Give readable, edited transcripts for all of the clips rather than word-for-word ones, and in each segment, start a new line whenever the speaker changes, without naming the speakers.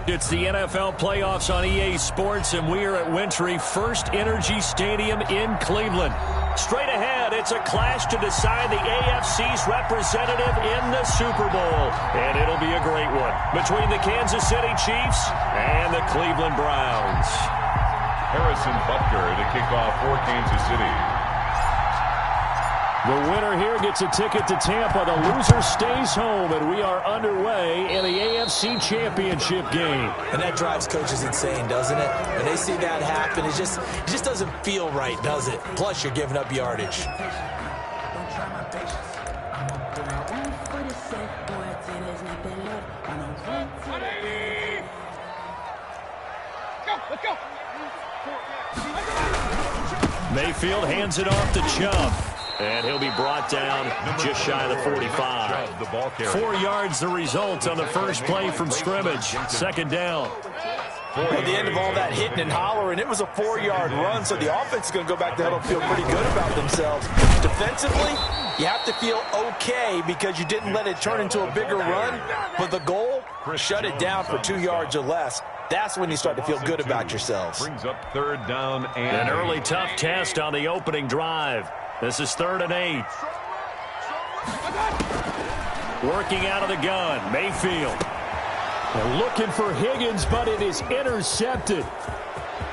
It's the NFL playoffs on EA Sports, and we are at Wintry First Energy Stadium in Cleveland. Straight ahead, it's a clash to decide the AFC's representative in the Super Bowl. And it'll be a great one between the Kansas City Chiefs and the Cleveland Browns.
Harrison Butker to kick off for Kansas City.
The winner here gets a ticket to Tampa. The loser stays home, and we are underway in the AFC Championship game.
And that drives coaches insane, doesn't it? When they see that happen, it just doesn't feel right, does it? Plus, you're giving up yardage.
Let's go.
Mayfield hands it off to Chubb. And he'll be brought down just shy of the 45. 4 yards the result on the first play from scrimmage. Second down.
At the end of all that hitting and hollering, it was a 4-yard run, so the offense is going to go back to huddle and feel pretty good about themselves. Defensively, you have to feel okay because you didn't let it turn into a bigger run, but the goal, shut it down for 2 yards or less. That's when you start to feel good about yourselves.
Brings up third down and
an early tough test on the opening drive. This is 3rd and 8. Working out of the gun, Mayfield. They're looking for Higgins, but it is intercepted.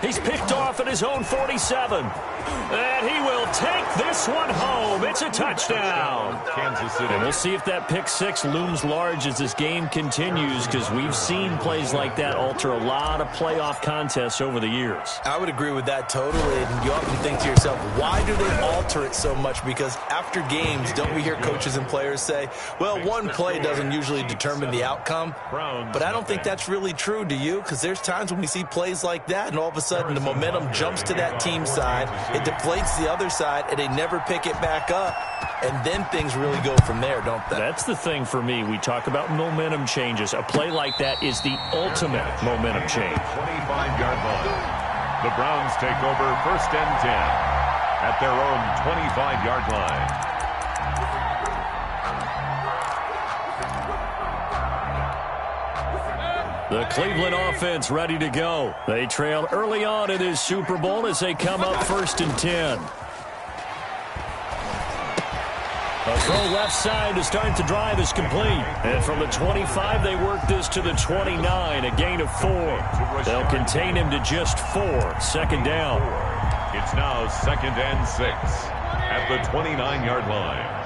He's picked off at his own 47. And he will take this one home. It's a touchdown.
Kansas City.
And we'll see if that pick six looms large as this game continues, because we've seen plays like that alter a lot of playoff contests over the years.
I would agree with that totally. And you often think to yourself, why do they alter it so much? Because after games, don't we hear coaches and players say, well, one play doesn't usually determine the outcome. But I don't think that's really true, do you? Because there's times when we see plays like that, and all of a sudden the momentum jumps to that team side. It deflates the other side, and they never pick it back up. And then things really go from there, don't they?
That's the thing for me. We talk about momentum changes. A play like that is the ultimate momentum change.
25-yard line. The Browns take over 1st and 10 at their own 25-yard line.
The Cleveland offense ready to go. They trail early on in this Super Bowl as they come up 1st and 10. A throw left side to start the drive is complete. And from the 25, they work this to the 29, a gain of 4. They'll contain him to just 4. 2nd down.
It's now 2nd and 6 at the 29-yard line.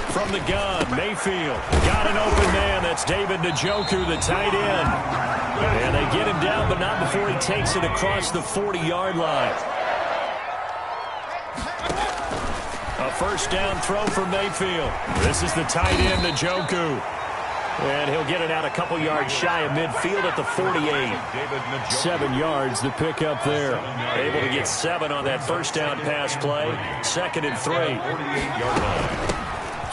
From the gun, Mayfield got an open man. That's David Njoku, the tight end. And they get him down, but not before he takes it across the 40-yard line. A 1st down throw for Mayfield. This is the tight end, Njoku. And he'll get it out a couple yards shy of midfield at the 48. 7 yards the pick up there. Able to get 7 on that 1st down pass play. 2nd and 3.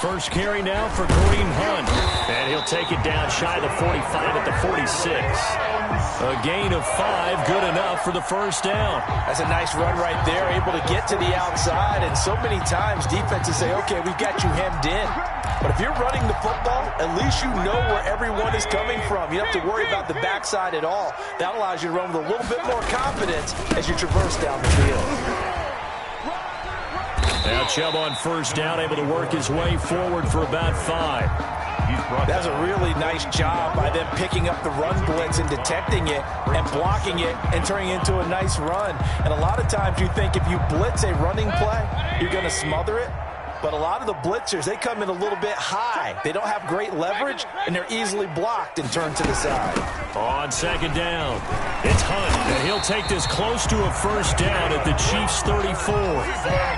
First carry now for Kareem Hunt. And he'll take it down shy of the 45 at the 46. A gain of 5, good enough for the 1st down.
That's a nice run right there, able to get to the outside. And so many times defenses say, okay, we've got you hemmed in. But if you're running the football, at least you know where everyone is coming from. You don't have to worry about the backside at all. That allows you to run with a little bit more confidence as you traverse down the field.
Now Chubb on 1st down, able to work his way forward for about 5.
That's a really nice job by them picking up the run blitz and detecting it and blocking it and turning it into a nice run. And a lot of times you think if you blitz a running play, you're going to smother it. But a lot of the blitzers, they come in a little bit high. They don't have great leverage, and they're easily blocked and turned to the side.
On 2nd down, it's Hunt, and he'll take this close to a 1st down at the Chiefs' 34.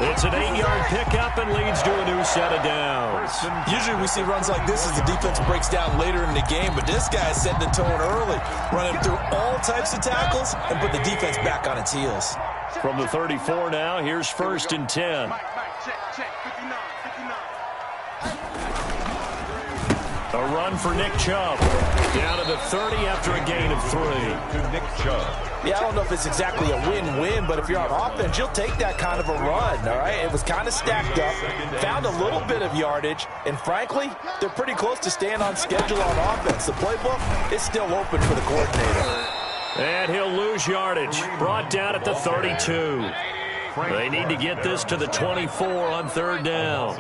It's an 8-yard pickup and leads to a new set of downs.
Usually we see runs like this as the defense breaks down later in the game, but this guy is setting the tone early, running through all types of tackles and put the defense back on its heels.
From the 34 now, here's 1st and 10. A run for Nick Chubb. Down to the 30 after a gain of 3.
To Nick Chubb.
Yeah, I don't know if it's exactly a win-win, but if you're on offense, you'll take that kind of a run, all right? It was kind of stacked up, found a little bit of yardage, and frankly, they're pretty close to staying on schedule on offense. The playbook is still open for the coordinator.
And he'll lose yardage. Brought down at the 32. They need to get this to the 24 on third down.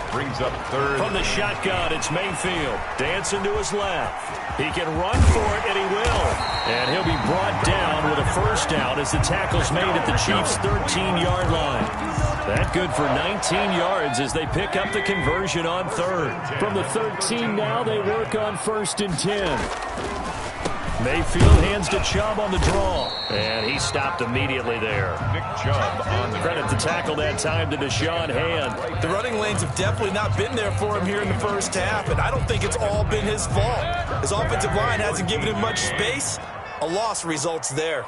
Brings up third.
From the shotgun, it's Mayfield. Dancing to his left. He can run for it, and he will. And he'll be brought down with a first down as the tackle's made at the Chiefs' 13-yard line. That good for 19 yards as they pick up the conversion on third. From the 13 now, they work on first and 10. Mayfield hands to Chubb on the draw. And he stopped immediately there.
Nick Chubb on the
credit the tackle that time to Deshaun Hand.
The running lanes have definitely not been there for him here in the first half, and I don't think it's all been his fault. His offensive line hasn't given him much space. A loss results there.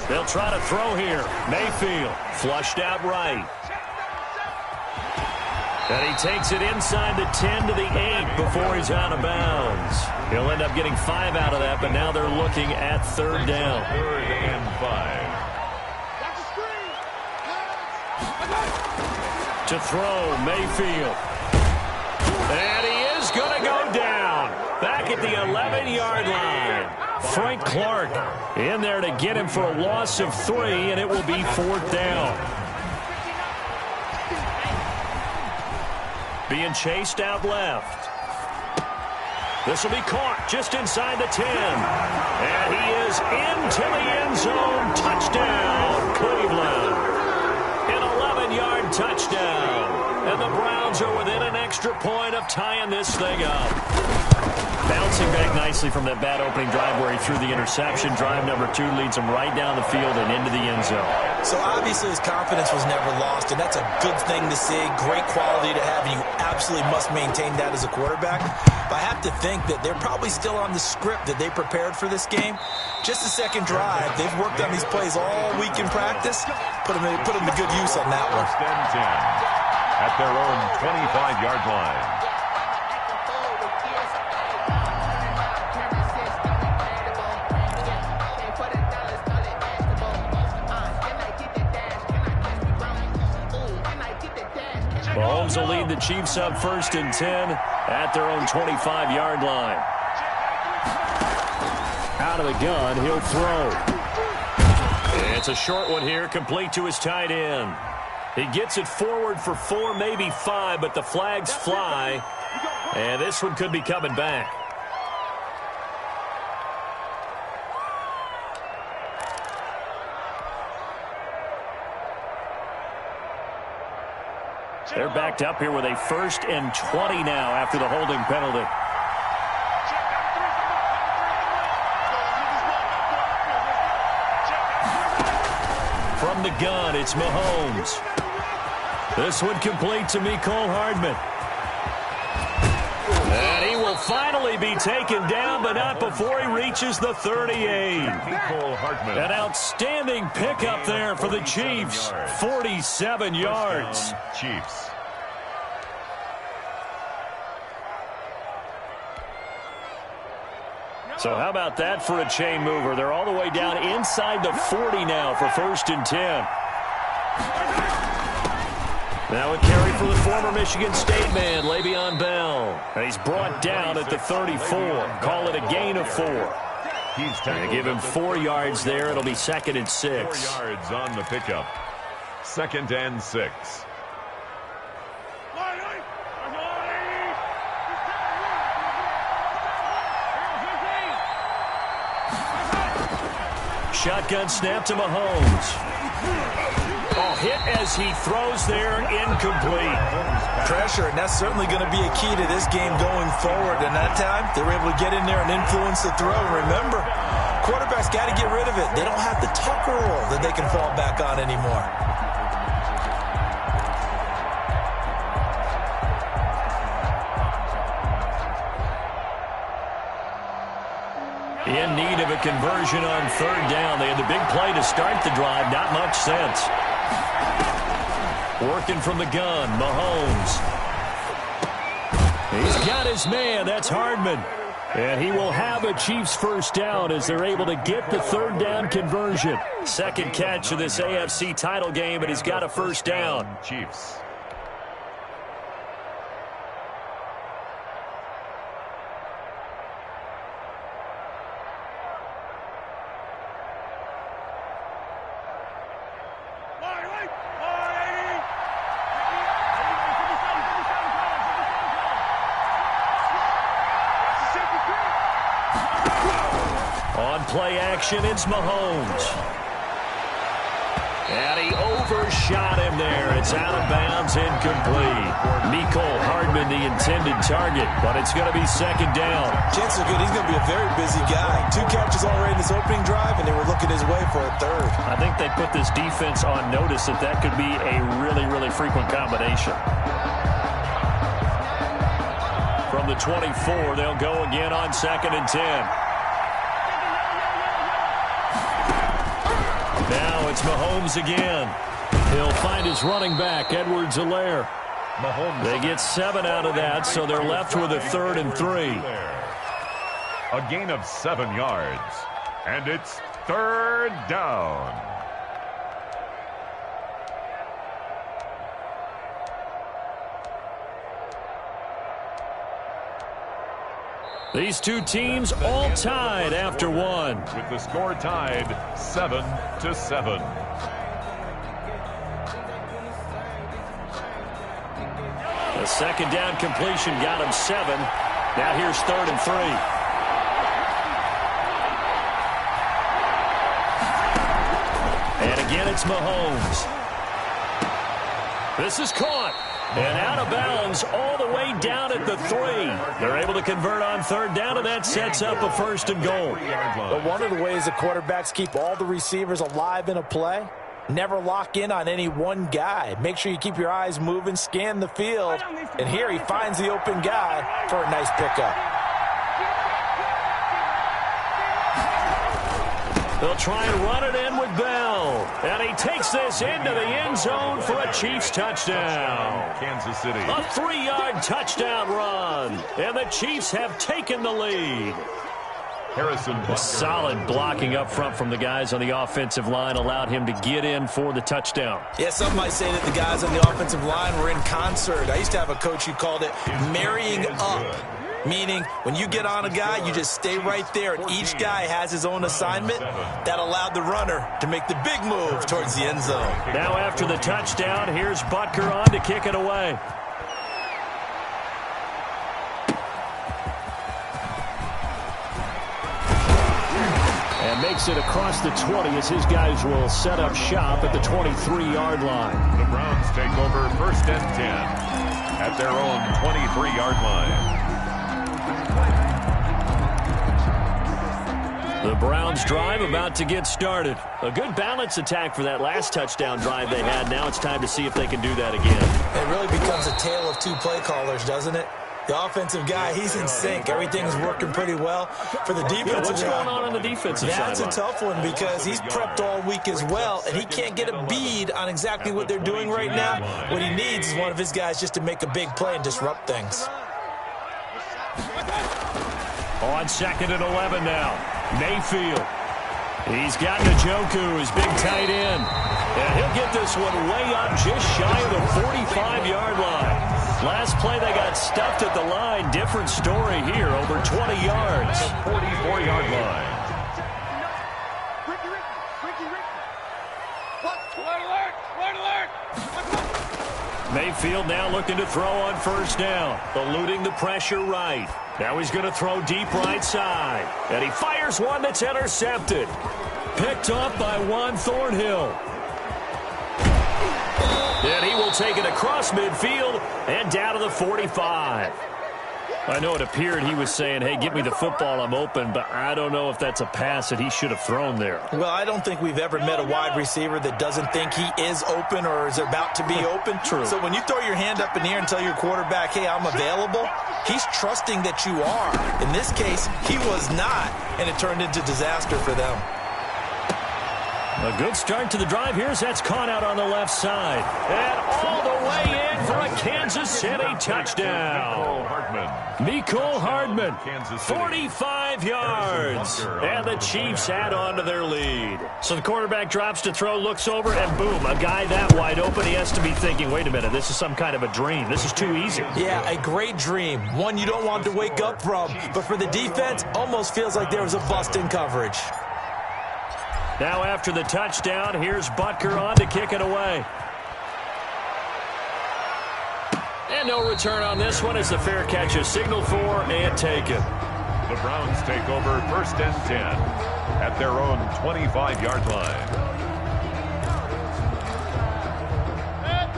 They'll try to throw here. Mayfield flushed out right. And he takes it inside the 10 to the 8 before he's out of bounds. He'll end up getting 5 out of that, but now they're looking at third down.
Third and 5.
To throw, Mayfield. And he is going to go down. Back at the 11-yard line. Frank Clark in there to get him for a loss of 3, and it will be fourth down. Being chased out left. This will be caught just inside the 10. And he is into the end zone. Touchdown, Cleveland. An 11-yard touchdown. And the Browns are within an extra point of tying this thing up. Bouncing back nicely from that bad opening drive where he threw the interception. Drive number 2 leads him right down the field and into the end zone.
So obviously his confidence was never lost, and that's a good thing to see. Great quality to have, and you absolutely must maintain that as a quarterback. But I have to think that they're probably still on the script that they prepared for this game. Just the second drive. They've worked on these plays all week in practice. Put them to good use on that one.
First and 10 at their own 25-yard line.
Mahomes will lead the Chiefs up first and 10 at their own 25-yard line. Out of the gun, he'll throw. It's a short one here, complete to his tight end. He gets it forward for 4, maybe 5, but the flags fly. And this one could be coming back. They're backed up here with a first and 20 now after the holding penalty. From the gun, it's Mahomes. This one complete to Mecole Hardman. And he will finally be taken down, but not before he reaches the 38.
Mecole Hardman.
An outstanding pickup there for the Chiefs. 47 yards.
Chiefs.
So how about that for a chain mover? They're all the way down inside the 40 now for first and 10. Now a carry for the former Michigan State man, Le'Veon Bell. And he's brought down at the 34. Call it a gain of 4. They give him 4 yards there. It'll be second and 6.
4 yards on the pickup. Second and 6.
Shotgun snap to Mahomes. Oh, hit as he throws there, incomplete.
Pressure, and that's certainly going to be a key to this game going forward. And that time, they were able to get in there and influence the throw. Remember, quarterbacks got to get rid of it. They don't have the Tucker rule that they can fall back on anymore.
In need of a conversion on third down. They had the big play to start the drive. Not much sense. Working from the gun, Mahomes. He's got his man. That's Hardman. And he will have a Chiefs first down as they're able to get the third down conversion. Second catch of this AFC title game, and he's got a first down.
Chiefs.
Play action, it's Mahomes. And he overshot him there. It's out of bounds, incomplete. Mecole Hardman, the intended target, but it's going to be second down.
Chances are good he's going to be a very busy guy. 2 catches already in his opening drive, and they were looking his way for a third.
I think they put this defense on notice that could be a really, really frequent combination. From the 24, they'll go again on 2nd and 10. Now it's Mahomes again. He'll find his running back, Edwards-Helaire. They get 7 out of that, so they're left with a 3rd and 3.
A gain of 7 yards, and it's 3rd down.
These two teams all tied after one.
With the score tied 7-7.
The second down completion got him 7. Now here's 3rd and 3. And again it's Mahomes. This is caught. And out of bounds all the way down at the 3. They're able to convert on 3rd down, and that sets up a 1st and goal.
But one of the ways the quarterbacks keep all the receivers alive in a play, never lock in on any one guy. Make sure you keep your eyes moving, scan the field. And here he finds the open guy for a nice pickup.
They'll try and run it in with Bell. And he takes this into the end zone for a Chiefs touchdown.
Kansas City.
A 3-yard touchdown run. And the Chiefs have taken the lead.
Harrison.
Solid blocking up front from the guys on the offensive line allowed him to get in for the touchdown.
Yeah, some might say that the guys on the offensive line were in concert. I used to have a coach who called it marrying up. Meaning, when you get on a guy, you just stay right there, and each guy has his own assignment. That allowed the runner to make the big move towards the end zone.
Now after the touchdown, here's Butker on to kick it away. And makes it across the 20 as his guys will set up shop at the 23-yard line.
The Browns take over 1st and 10 at their own 23-yard line.
The Browns drive about to get started. A good balance attack for that last touchdown drive they had. Now it's time to see if they can do that again.
It really becomes a tale of 2 play callers, doesn't it? The offensive guy, he's in sync. Everything's working pretty well. For the defensive
guy, what's going on the defensive side?
That's a tough one because he's prepped all week as well, and he can't get a bead on exactly what they're doing right now. What he needs is one of his guys just to make a big play and disrupt things.
On 2nd and 11 now. Mayfield. He's got Njoku, his big tight end. And he'll get this one way up just shy of the 45-yard line. Last play they got stuffed at the line. Different story here, over 20 yards.
44-yard line.
Mayfield now looking to throw on 1st down. Eluding the pressure right. Now he's going to throw deep right side. And he fires one that's intercepted. Picked off by Juan Thornhill. And he will take it across midfield and down to the 45. I know it appeared he was saying, hey, give me the football, I'm open, but I don't know if that's a pass that he should have thrown there.
Well, I don't think we've ever met a wide receiver that doesn't think he is open or is about to be open.
True.
So when you throw your hand up in the air and tell your quarterback, hey, I'm available, he's trusting that you are. In this case, he was not, and it turned into disaster for them.
A good start to the drive. Here's that's caught out on the left side. And all the way in for a Kansas City touchdown. Mecole Hardman, 45 yards. And the Chiefs add on to their lead. So the quarterback drops to throw, looks over, and boom, a guy that wide open. He has to be thinking, wait a minute, this is some kind of a dream. This is too easy.
Yeah, a great dream. One you don't want to wake up from. But for the defense, almost feels like there was a bust in coverage.
Now after the touchdown, here's Butker on to kick it away. And no return on this one as the fair catch is signaled for and taken.
The Browns take over 1st and 10 at their own 25-yard line.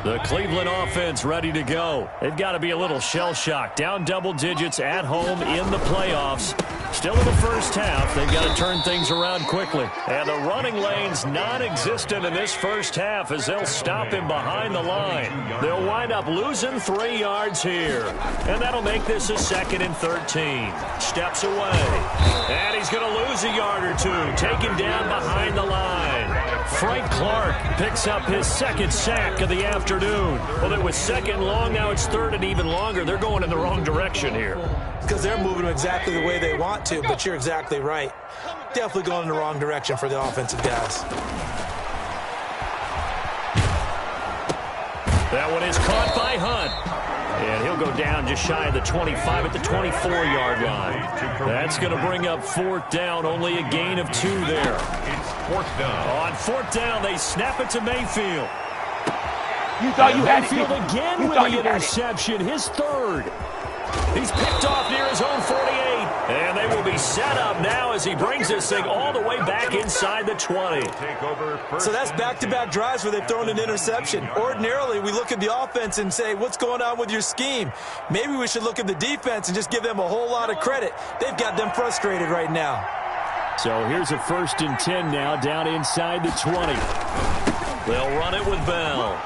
The Cleveland offense ready to go. They've got to be a little shell-shocked. Down double digits at home in the playoffs. Still in the first half. They've got to turn things around quickly. And the running lane's non-existent in this first half as they'll stop him behind the line. They'll wind up losing 3 yards here. And that'll make this a 2nd and 13. Steps away. And he's going to lose a yard or two. Take him down behind the line. Frank Clark picks up his 2nd sack of the afternoon. Well, it was 2nd long. Now it's 3rd and even longer. They're going in the wrong direction here.
Because they're moving exactly the way they want to, but you're exactly right. Definitely going in the wrong direction for the offensive guys.
That one is caught by Hunt. And he'll go down just shy of the 25 at the 24-yard line. That's going to bring up 4th down. Only a gain of 2 there.
It's 4th down.
On 4th down, they snap it to Mayfield.
You thought you had it.
Mayfield again with the interception, his 3rd. He's picked off near his own 48. And they will be set up now as he brings this thing all the way back inside the 20.
So that's back-to-back drives where they've thrown an interception. Ordinarily, we look at the offense and say, what's going on with your scheme? Maybe we should look at the defense and just give them a whole lot of credit. They've got them frustrated right now.
So here's a 1st and 10 now down inside the 20. They'll run it with Bell.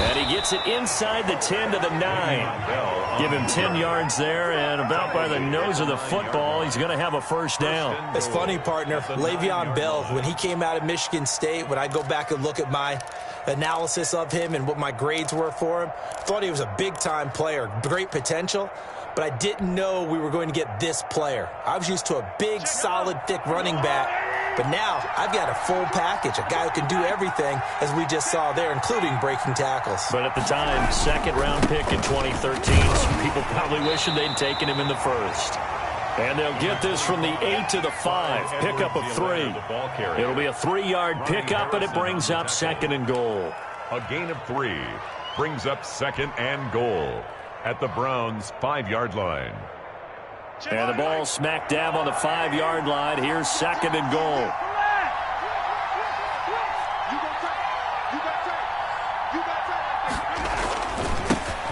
And he gets it inside the 10 to the 9. Give him 10 yards there, and about by the nose of the football, he's going to have a 1st down.
It's funny, partner. Le'Veon Bell, when he came out of Michigan State, when I go back and look at my analysis of him and what my grades were for him, thought he was a big-time player, great potential, but I didn't know we were going to get this player. I was used to a big, solid, thick running back. But now, I've got a full package, a guy who can do everything, as we just saw there, including breaking tackles.
But at the time, 2nd-round pick in 2013, some people probably wishing they'd taken him in the 1st. And they'll get this from the 8 to the 5, pickup of 3. It'll be a 3-yard pickup, and it brings up 2nd and goal.
A gain of 3 brings up 2nd and goal at the Browns' 5-yard line.
And the ball smack dab on the 5-yard line. Here's 2nd and goal.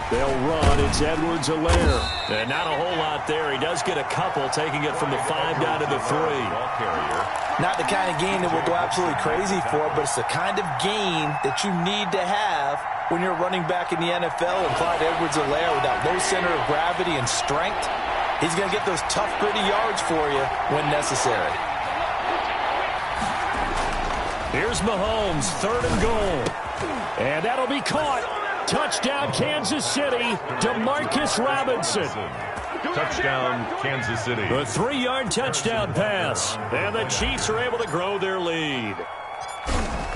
They'll run. It's Edwards-Helaire. And not a whole lot there. He does get a couple, taking it from the 5 down to the 3.
Not the kind of gain that we'll go absolutely crazy for, but it's the kind of gain that you need to have when you're running back in the NFL. And Clyde Edwards-Helaire, with that low center of gravity and strength, he's going to get those tough, gritty yards for you when necessary.
Here's Mahomes, 3rd and goal. And that'll be caught. Touchdown, Kansas City. DeMarcus Robinson.
Touchdown, Kansas City.
A 3-yard touchdown pass. And the Chiefs are able to grow their lead.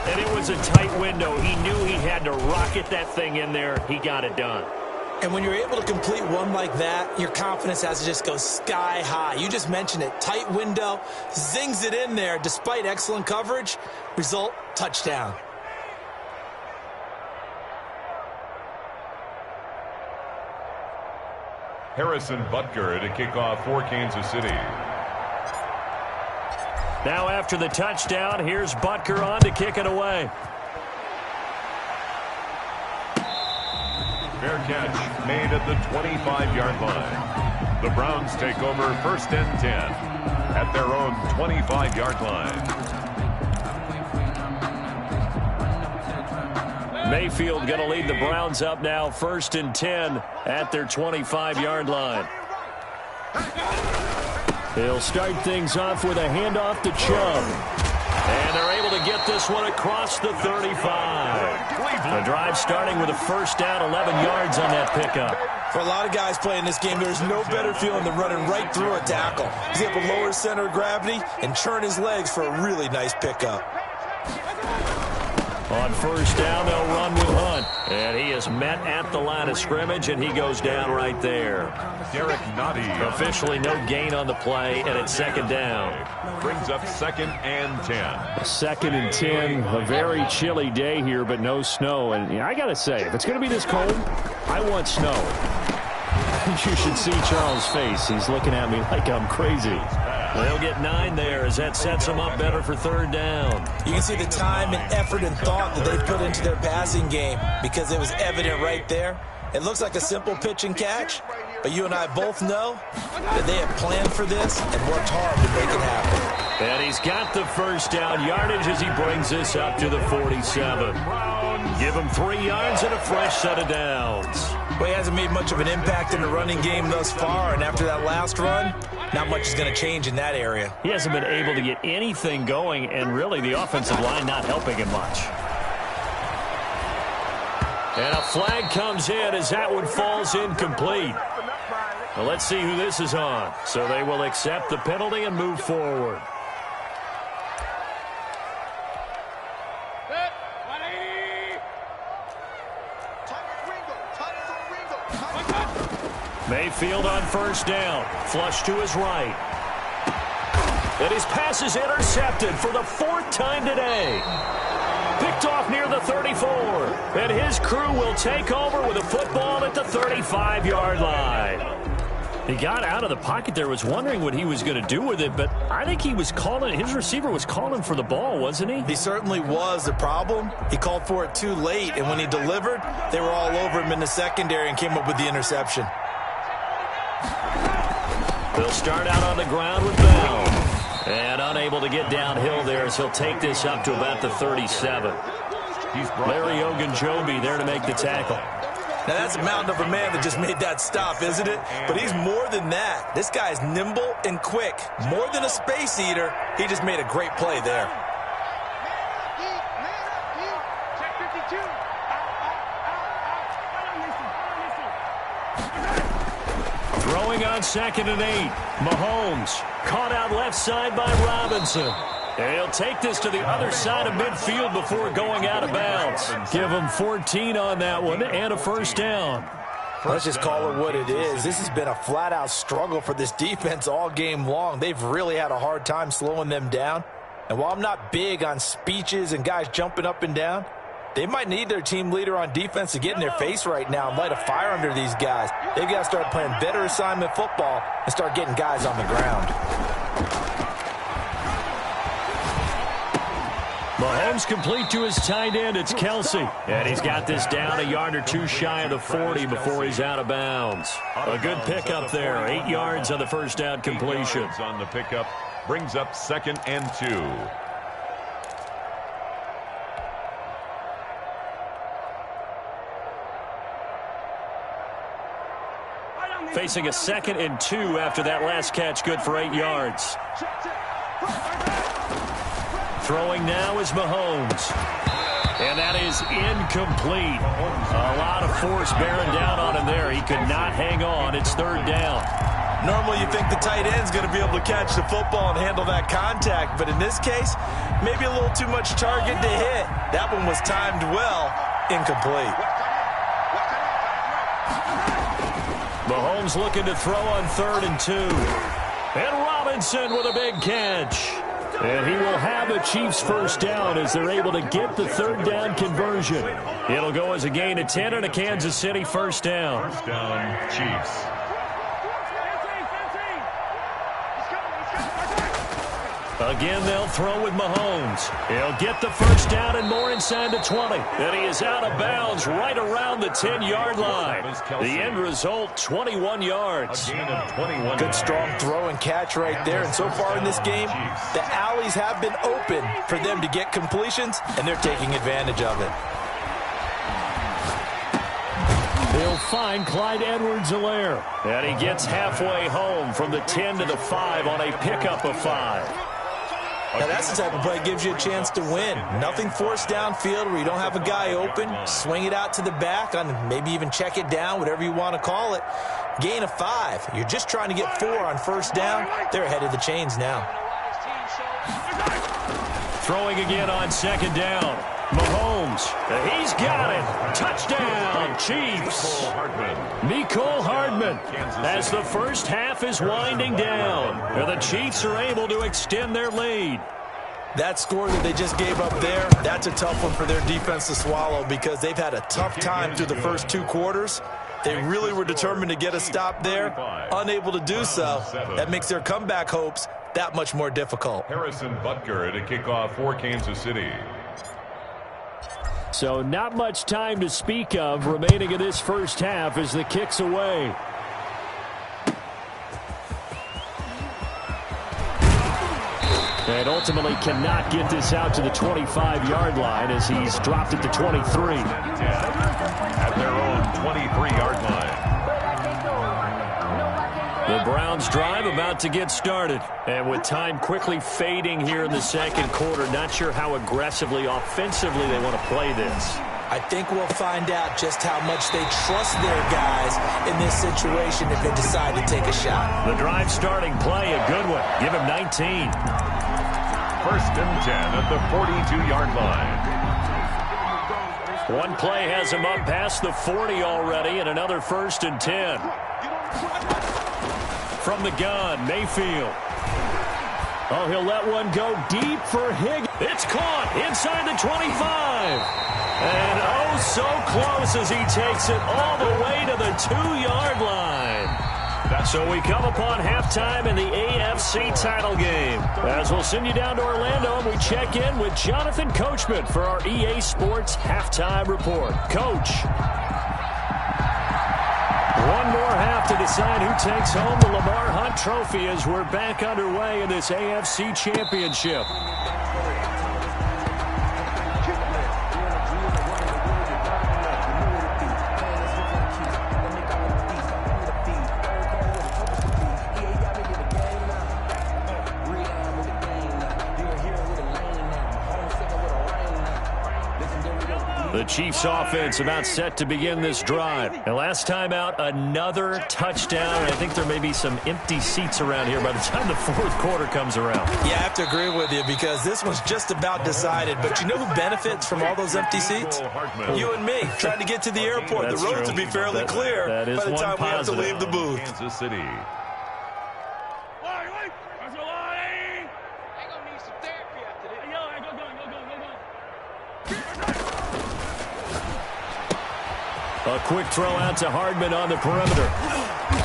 And it was a tight window. He knew he had to rocket that thing in there. He got it done.
And when you're able to complete one like that, your confidence has to just go sky high. You just mentioned it. Tight window, zings it in there despite excellent coverage. Result, touchdown.
Harrison Butker to kick off for Kansas City.
Now after the touchdown, here's Butker on to kick it away.
Fair catch made at the 25-yard line. The Browns take over 1st and 10 at their own 25-yard line.
Mayfield going to lead the Browns up now, 1st and 10 at their 25-yard line. He'll start things off with a handoff to Chubb. And they're able to get this one across the 35. The drive starting with a first down, 11 yards on that pickup.
For a lot of guys playing this game, there's no better feeling than running right through a tackle. He's able to lower his center of gravity and churn his legs for a really nice pickup.
On first down, they'll run with Hunt. And he is met at the line of scrimmage, and he goes down right there.
Derek Noddy.
Officially no gain on the play, and it's second down.
Brings up 2nd and 10.
2nd and 10. A very chilly day here, but no snow. And I got to say, if it's going to be this cold, I want snow. You should see Charles' face. He's looking at me like I'm crazy.
They'll get 9 there as that sets them up better for third down.
You can see the time and effort and thought that they put into their passing game because it was evident right there. It looks like a simple pitch and catch, but you and I both know that they have planned for this and worked hard to make it happen.
And he's got the first down yardage as he brings this up to the 47. Give him 3 yards and a fresh set of downs.
Well, he hasn't made much of an impact in the running game thus far, and after that last run, not much is going to change in that area.
He hasn't been able to get anything going, and really the offensive line not helping him much. And a flag comes in as that one falls incomplete. Well, let's see who this is on. So they will accept the penalty and move forward. Mayfield on first down. Flush to his right. And his pass is intercepted for the 4th time today. Picked off near the 34. And his crew will take over with a football at the 35-yard line. He got out of the pocket there, was wondering what he was going to do with it, but I think he was calling, his receiver was calling for the ball, wasn't he?
He certainly was. The problem, he called for it too late, and when he delivered, they were all over him in the secondary and came up with the interception.
They'll start out on the ground with Bell. And unable to get downhill there, so he'll take this up to about the 37. Larry Ogunjobi there to make the tackle.
Now, that's a mountain of a man that just made that stop, isn't it? But he's more than that. This guy's nimble and quick. More than a space eater, he just made a great play there.
Throwing on 2nd and 8. Mahomes caught out left side by Robinson. And he'll take this to the other side of midfield before going out of bounds. Give him 14 on that one and a first down.
Let's just call it what it is. This has been a flat-out struggle for this defense all game long. They've really had a hard time slowing them down. And while I'm not big on speeches and guys jumping up and down, they might need their team leader on defense to get in their face right now and light a fire under these guys. They've got to start playing better assignment football and start getting guys on the ground.
Mahomes complete to his tight end. It's Kelsey. And he's got this down a yard or 2 shy of the 40 before he's out of bounds. A good pickup there. 8 yards on the first down completion.
On the pickup brings up 2nd and 2.
Facing a 2nd and 2 after that last catch, good for 8 yards. Throwing now is Mahomes. And that is incomplete. A lot of force bearing down on him there. He could not hang on. It's 3rd down.
Normally you think the tight end's going to be able to catch the football and handle that contact, but in this case, maybe a little too much target to hit. That one was timed well, incomplete.
Mahomes looking to throw on 3rd and 2. And Robinson with a big catch. And he will have a Chiefs first down as they're able to get the 3rd down conversion. It'll go as a gain of 10 and a Kansas City first down.
First down, Chiefs.
Again, they'll throw with Mahomes. He'll get the first down and more inside the 20. And he is out of bounds right around the 10-yard line. The end result, 21 yards.
A gain of 21.
Good strong throw and catch right there. And so far in this game, the alleys have been open for them to get completions, and they're taking advantage of it.
They'll find Clyde Edwards-Helaire. And he gets halfway home from the 10 to the 5 on a pickup of 5.
Now, that's the type of play that gives you a chance to win. Nothing forced downfield where you don't have a guy open. Swing it out to the back, on maybe even check it down, whatever you want to call it. Gain of 5. You're just trying to get 4 on first down. They're ahead of the chains now.
Throwing again on second down. Mahomes, he's got it. Touchdown, Chiefs. Mecole Hardman as the first half is winding down. And the Chiefs are able to extend their lead.
That score that they just gave up there, that's a tough one for their defense to swallow because they've had a tough time through the first 2 quarters. They really were determined to get a stop there, unable to do so. That makes their comeback hopes that much more difficult.
Harrison Butker at a kickoff for Kansas City.
So not much time to speak of remaining in this first half as the kick's away. And ultimately cannot get this out to the 25-yard line as he's dropped it to 23.
At their own 23-yard line.
The Browns drive about to get started. And with time quickly fading here in the second quarter, not sure how aggressively, offensively they want to play this.
I think we'll find out just how much they trust their guys in this situation if they decide to take a shot.
The drive starting play, a good one. Give him 19.
First and 10 at the 42-yard line.
One play has him up past the 40 already, and another first and 10. From the gun, Mayfield. Oh, he'll let one go deep for Higgins. It's caught inside the 25. And oh, so close as he takes it all the way to the 2-yard line. So we come upon halftime in the AFC title game. As we'll send you down to Orlando, and we check in with Jonathan Coachman for our EA Sports Halftime Report. Coach. One more half to decide who takes home the Lamar Hunt Trophy as we're back underway in this AFC Championship. The Chiefs offense about set to begin this drive. And last time out, another touchdown. I think there may be some empty seats around here by the time the fourth quarter comes around.
Yeah, I have to agree with you because this one's just about decided. But you know who benefits from all those empty seats? You and me, trying to get to the airport.
That's
the roads
true.
will be fairly clear
that is
by the time we have to leave the booth.
Kansas City.
A quick throw out to Hardman on the perimeter.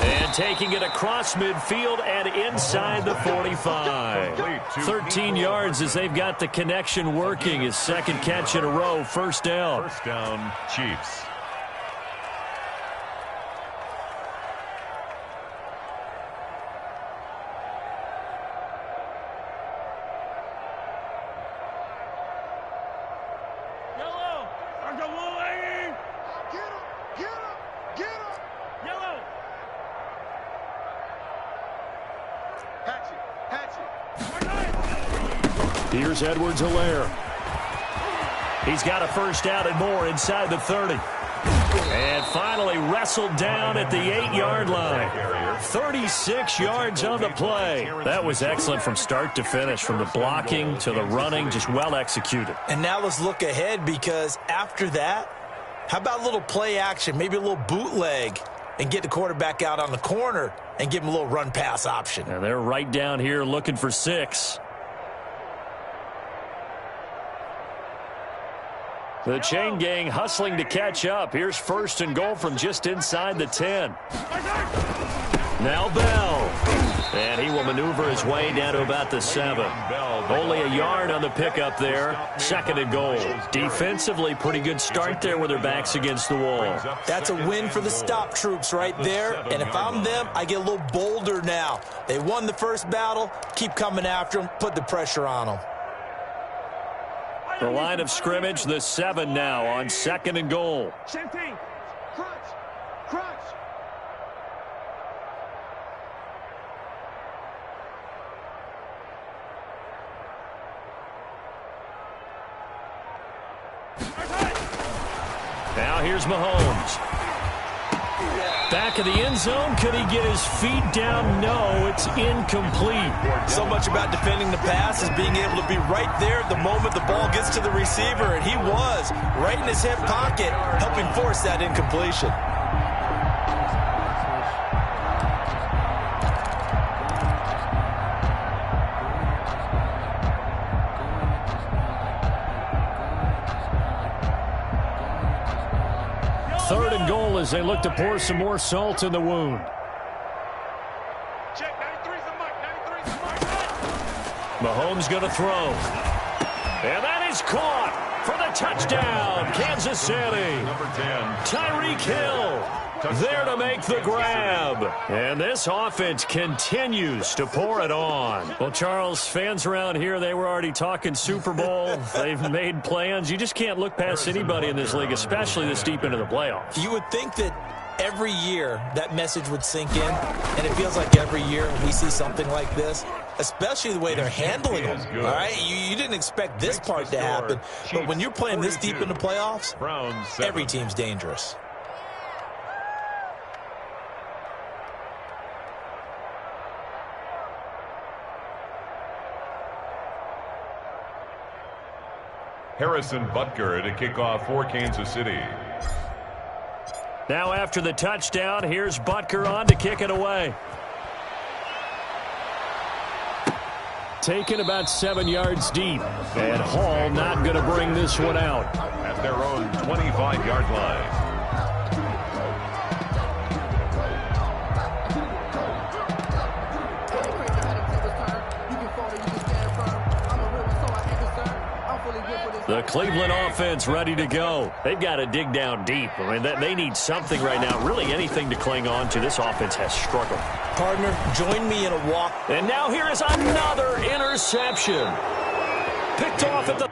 And taking it across midfield and inside the 45. 13 yards as they've got the connection working. His second catch in a row. First down.
First down, Chiefs.
Here's Edwards-Helaire. He's got a first down and more inside the 30. And finally wrestled down at the 8-yard line. 36 yards on the play. That was excellent from start to finish, from the blocking to the running, just well executed.
And now let's look ahead because after that, how about a little play action, maybe a little bootleg, and get the quarterback out on the corner and give him a little run-pass option.
And they're right down here looking for 6. The chain gang hustling to catch up. Here's first and goal from just inside the 10. Now Bell. And he will maneuver his way down to about the 7. Only a yard on the pickup there. Second and goal. Defensively, pretty good start there with their backs against the wall.
That's a win for the stop troops right there. And if I'm them, I get a little bolder now. They won the first battle. Keep coming after them. Put the pressure on them.
The line of scrimmage, the 7 now on second and goal.
Same thing. Crunch. Crunch.
Now here's Mahomes. Back of the end zone. Could he get his feet down? No, it's incomplete.
So much about defending the pass is being able to be right there at the moment the ball gets to the receiver, and he was right in his hip pocket, helping force that incompletion.
Third and goal as they look to pour some more salt in the wound.
Check, 93's the mark, 93's the mark.
Mahomes going to throw. And that is caught for the touchdown, Kansas City.
Number 10.
Tyreek Hill there to make the grab. And this offense continues to pour it on. Well, Charles, fans around here, they were already talking Super Bowl. They've made plans. You just can't look past anybody in this league, especially this deep into the playoffs.
You would think that every year that message would sink in, and it feels like every year we see something like this, especially the way they're handling them. All right, you didn't expect this part to happen, but when you're playing this deep in the playoffs, every team's dangerous.
Harrison Butker to kick off for Kansas City.
Now after the touchdown, here's Butker on to kick it away. Taken about 7 yards deep. And Hall not going to bring this one out.
At their own 25-yard line.
The Cleveland offense ready to go. They've got to dig down deep. I mean, they need something right now, really anything to cling on to. This offense has struggled.
Partner, join me in a walk.
And now here is another interception. Picked off at the